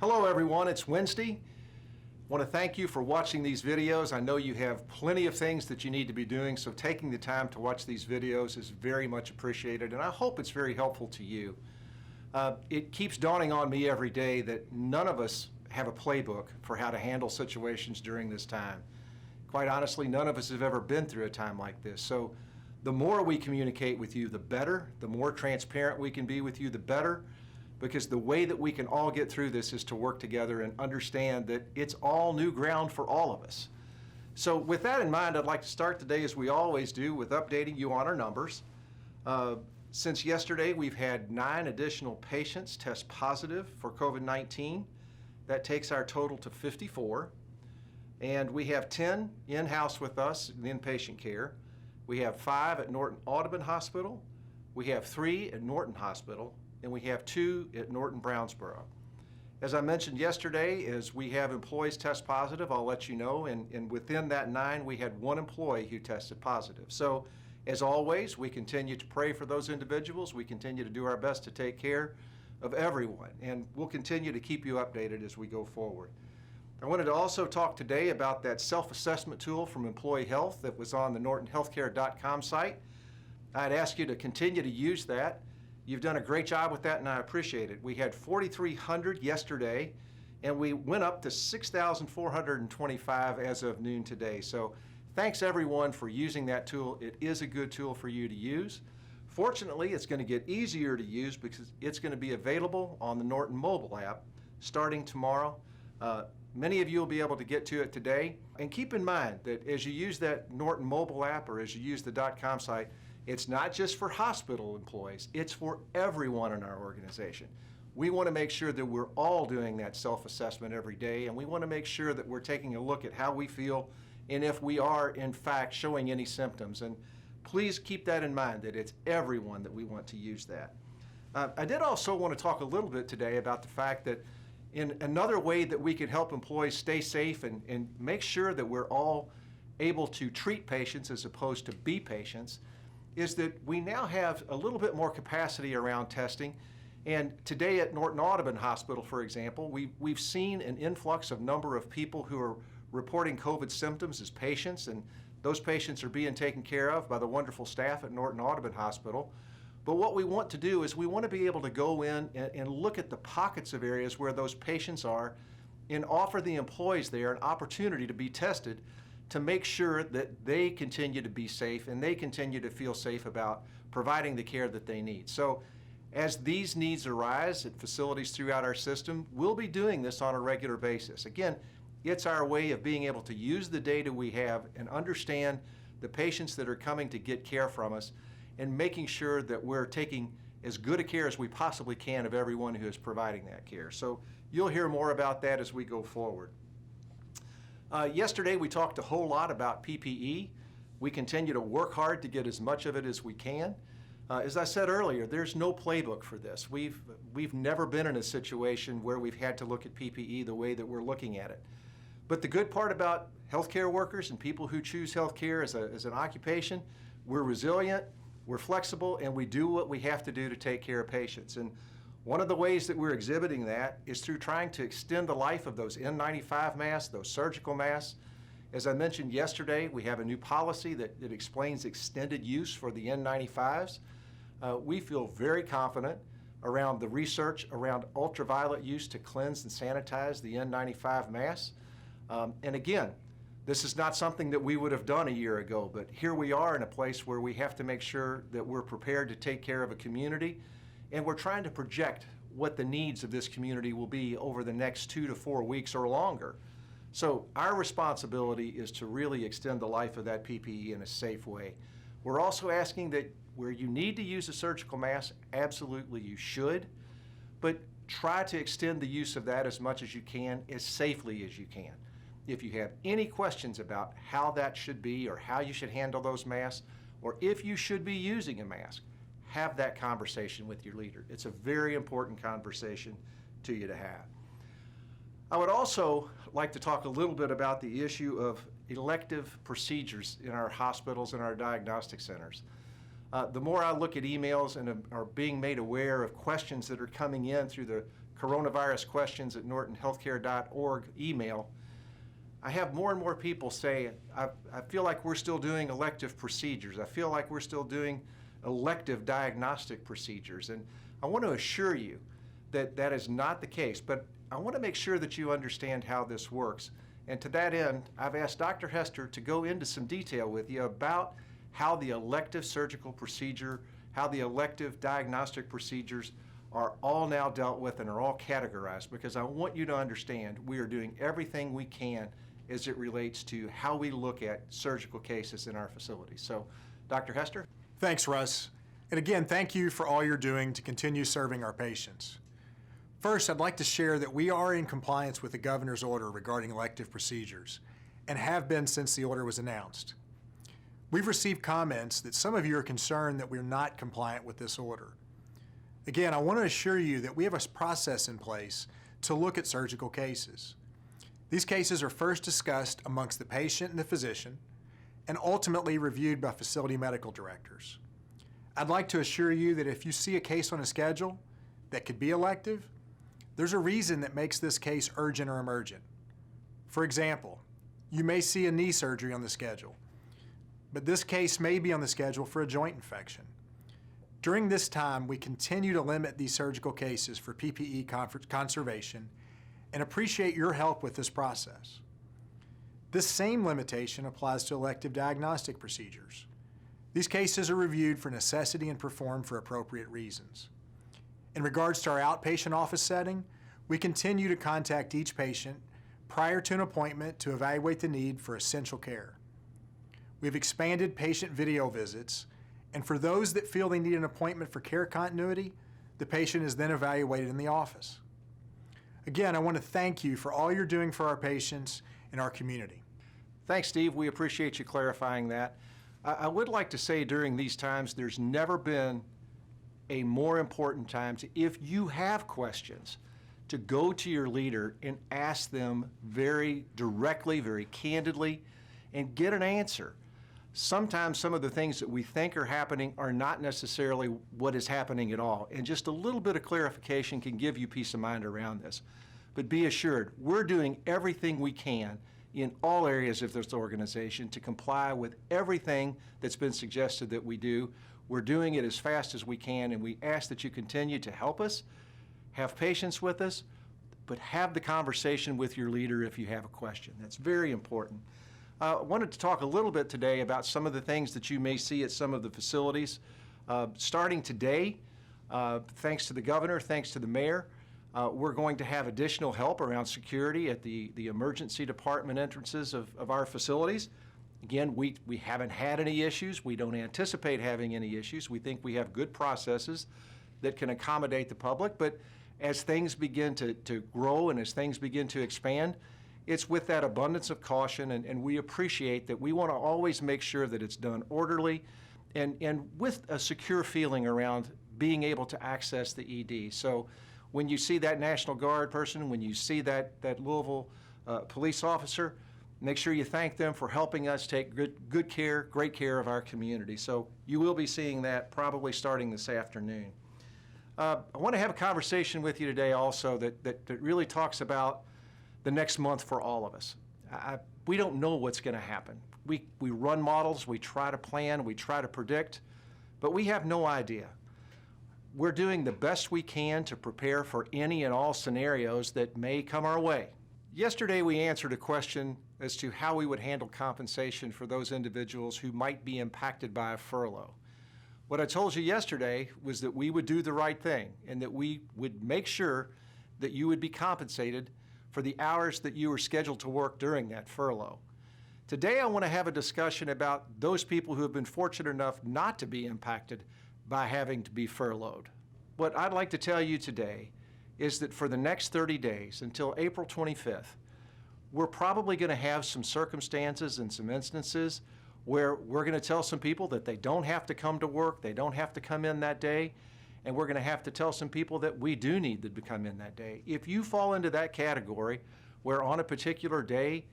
Hello everyone, it's Wednesday. I want to thank you for watching these videos. I know you have plenty of things that you need to be doing, so taking the time to watch these videos is very much appreciated, and I hope it's very helpful to you. It keeps dawning on me every day that none of us have a playbook for how to handle situations during this time. Quite honestly, none of us have ever been through a time like this. So the more we communicate with you, the better. The more transparent we can be with you, the better. Because the way that we can all get through this is to work together and understand that it's all new ground for all of us. So with that in mind, I'd like to start today, as we always do, with updating you on our numbers. Since yesterday, we've had 9 additional patients test positive for COVID-19. That takes our total to 54. And we have 10 in-house with us in inpatient care. We have 5 at Norton Audubon Hospital. We have 3 at Norton Hospital. And we have 2 at Norton Brownsboro. As I mentioned yesterday, as we have employees test positive, I'll let you know, and within that 9, we had 1 employee who tested positive. So, as always, we continue to pray for those individuals. We continue to do our best to take care of everyone, and we'll continue to keep you updated as we go forward. I wanted to also talk today about that self-assessment tool from Employee Health that was on the nortonhealthcare.com site. I'd ask you to continue to use that. You've done a great job with that, and I appreciate it. We had 4,300 yesterday, and we went up to 6,425 as of noon today. So thanks everyone for using that tool. It is a good tool for you to use. Fortunately, it's going to get easier to use because it's going to be available on the Norton mobile app starting tomorrow. Many of you will be able to get to it today. And keep in mind that as you use that Norton mobile app or as you use the .com site, it's not just for hospital employees, it's for everyone in our organization. We want to make sure that we're all doing that self-assessment every day, and we want to make sure that we're taking a look at how we feel and if we are in fact showing any symptoms. And please keep that in mind, that it's everyone that we want to use that. I did also want to talk a little bit today about the fact that in another way that we can help employees stay safe and make sure that we're all able to treat patients as opposed to be patients is that we now have a little bit more capacity around testing. And today at Norton Audubon Hospital, for example, we've seen an influx of number of people who are reporting COVID symptoms as patients, and those patients are being taken care of by the wonderful staff at Norton Audubon Hospital. But what we want to do is we want to be able to go in and look at the pockets of areas where those patients are and offer the employees there an opportunity to be tested to make sure that they continue to be safe and they continue to feel safe about providing the care that they need. So as these needs arise at facilities throughout our system, we'll be doing this on a regular basis. Again, it's our way of being able to use the data we have and understand the patients that are coming to get care from us and making sure that we're taking as good a care as we possibly can of everyone who is providing that care. So you'll hear more about that as we go forward. Yesterday we talked a whole lot about PPE. We continue to work hard to get as much of it as we can. As I said earlier, there's no playbook for this. We've never been in a situation where we've had to look at PPE the way that we're looking at it. But the good part about healthcare workers and people who choose healthcare as an occupation, we're resilient, we're flexible, and we do what we have to do to take care of patients. And one of the ways that we're exhibiting that is through trying to extend the life of those N95 masks, those surgical masks. As I mentioned yesterday, we have a new policy that explains extended use for the N95s. We feel very confident around the research around ultraviolet use to cleanse and sanitize the N95 masks. And again, this is not something that we would have done a year ago, but here we are in a place where we have to make sure that we're prepared to take care of a community, and we're trying to project what the needs of this community will be over the next 2 to 4 weeks or longer. So our responsibility is to really extend the life of that PPE in a safe way. We're also asking that where you need to use a surgical mask, absolutely you should, but try to extend the use of that as much as you can, as safely as you can. If you have any questions about how that should be or how you should handle those masks, or if you should be using a mask, have that conversation with your leader. It's a very important conversation to you to have. I would also like to talk a little bit about the issue of elective procedures in our hospitals and our diagnostic centers. The more I look at emails and are being made aware of questions that are coming in through the coronavirusquestions@nortonhealthcare.org email, I have more and more people say, I feel like we're still doing elective procedures. I feel like we're still doing elective diagnostic procedures. And I want to assure you that that is not the case, but I want to make sure that you understand how this works. And to that end, I've asked Dr. Hester to go into some detail with you about how the elective surgical procedure, how the elective diagnostic procedures are all now dealt with and are all categorized, because I want you to understand we are doing everything we can as it relates to how we look at surgical cases in our facilities. So, Dr. Hester? Thanks, Russ. And again, thank you for all you're doing to continue serving our patients. First, I'd like to share that we are in compliance with the governor's order regarding elective procedures and have been since the order was announced. We've received comments that some of you are concerned that we're not compliant with this order. Again, I want to assure you that we have a process in place to look at surgical cases. These cases are first discussed amongst the patient and the physician and ultimately reviewed by facility medical directors. I'd like to assure you that if you see a case on a schedule that could be elective, there's a reason that makes this case urgent or emergent. For example, you may see a knee surgery on the schedule, but this case may be on the schedule for a joint infection. During this time, we continue to limit these surgical cases for PPE conservation and appreciate your help with this process. This same limitation applies to elective diagnostic procedures. These cases are reviewed for necessity and performed for appropriate reasons. In regards to our outpatient office setting, we continue to contact each patient prior to an appointment to evaluate the need for essential care. We've expanded patient video visits, and for those that feel they need an appointment for care continuity, the patient is then evaluated in the office. Again, I want to thank you for all you're doing for our patients and our community. Thanks, Steve. We appreciate you clarifying that. I would like to say during these times, there's never been a more important time to, if you have questions, to go to your leader and ask them very directly, very candidly, and get an answer. Sometimes some of the things that we think are happening are not necessarily what is happening at all, and just a little bit of clarification can give you peace of mind around this. But be assured, we're doing everything we can in all areas of this organization to comply with everything that's been suggested that we do. We're doing it as fast as we can, and we ask that you continue to help us, have patience with us, but have the conversation with your leader if you have a question. That's very important. I wanted to talk a little bit today about some of the things that you may see at some of the facilities. Starting today, thanks to the governor, thanks to the mayor, we're going to have additional help around security at the emergency department entrances of our facilities. Again, we haven't had any issues. We don't anticipate having any issues. We think we have good processes that can accommodate the public, but as things begin to grow and as things begin to expand, it's with that abundance of caution, and we appreciate that we want to always make sure that it's done orderly and with a secure feeling around being able to access the ED. So when you see that National Guard person, when you see that Louisville police officer, make sure you thank them for helping us take good care, great care of our community. So you will be seeing that probably starting this afternoon. I want to have a conversation with you today also that really talks about the next month for all of us. We don't know what's going to happen. We run models, we try to plan, we try to predict, but we have no idea. We're doing the best we can to prepare for any and all scenarios that may come our way. Yesterday we answered a question as to how we would handle compensation for those individuals who might be impacted by a furlough. What I told you yesterday was that we would do the right thing and that we would make sure that you would be compensated for the hours that you were scheduled to work during that furlough. Today I want to have a discussion about those people who have been fortunate enough not to be impacted by having to be furloughed. What I'd like to tell you today is that for the next 30 days until April 25th, we're probably going to have some circumstances and some instances where we're going to tell some people that they don't have to come to work, they don't have to come in that day, and we're going to have to tell some people that we do need them to come in that day. If you fall into that category where on a particular day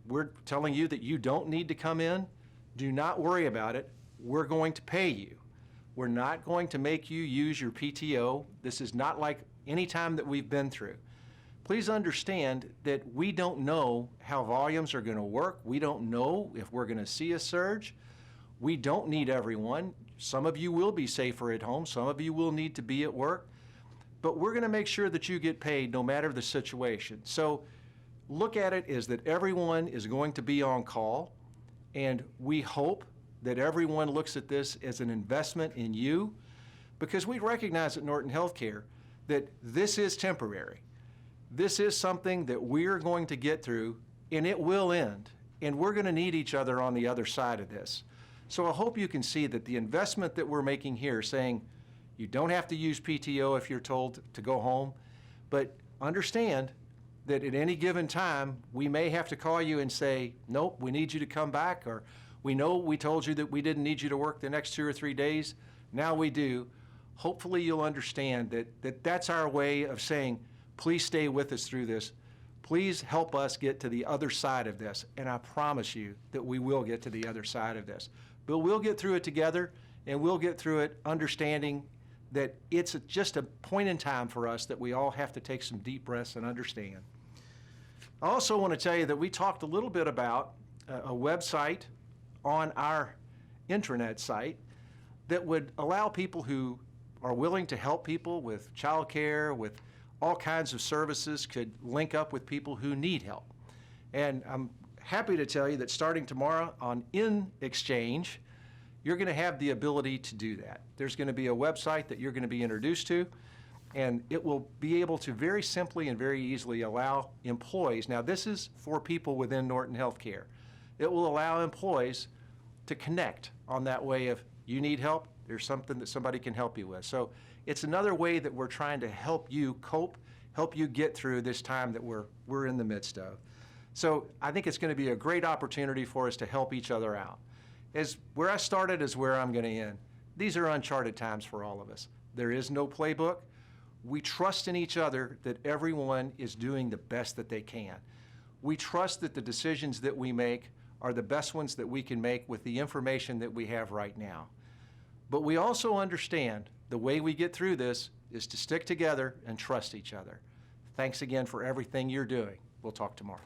we're telling you that you don't need to come in, do not worry about it. We're going to pay you. We're not going to make you use your PTO. This is not like any time that we've been through. Please understand that we don't know how volumes are going to work. We don't know if we're going to see a surge. We don't need everyone. Some of you will be safer at home. Some of you will need to be at work. But we're going to make sure that you get paid no matter the situation. So look at it as that everyone is going to be on call, and we hope that everyone looks at this as an investment in you, because we recognize at Norton Healthcare that this is temporary. This is something that we're going to get through, and it will end, and we're going to need each other on the other side of this. So I hope you can see that the investment that we're making here, saying you don't have to use PTO if you're told to go home, but understand that at any given time, we may have to call you and say, nope, we need you to come back, or we know we told you that we didn't need you to work the next 2 or 3 days. Now we do. Hopefully you'll understand that that's our way of saying, please stay with us through this. Please help us get to the other side of this. And I promise you that we will get to the other side of this. But we'll get through it together, and we'll get through it understanding that it's just a point in time for us that we all have to take some deep breaths and understand. I also want to tell you that we talked a little bit about a website on our intranet site that would allow people who are willing to help people with childcare, with all kinds of services, could link up with people who need help. And I'm happy to tell you that starting tomorrow on In Exchange, you're going to have the ability to do that. There's going to be a website that you're going to be introduced to, and it will be able to very simply and very easily allow employees, now this is for people within Norton Healthcare, it will allow employees to connect on that way of, you need help, there's something that somebody can help you with. So it's another way that we're trying to help you cope, help you get through this time that we're in the midst of. So I think it's going to be a great opportunity for us to help each other out. As where I started is where I'm going to end. These are uncharted times for all of us. There is no playbook. We trust in each other that everyone is doing the best that they can. We trust that the decisions that we make are the best ones that we can make with the information that we have right now. But we also understand the way we get through this is to stick together and trust each other. Thanks again for everything you're doing. We'll talk tomorrow.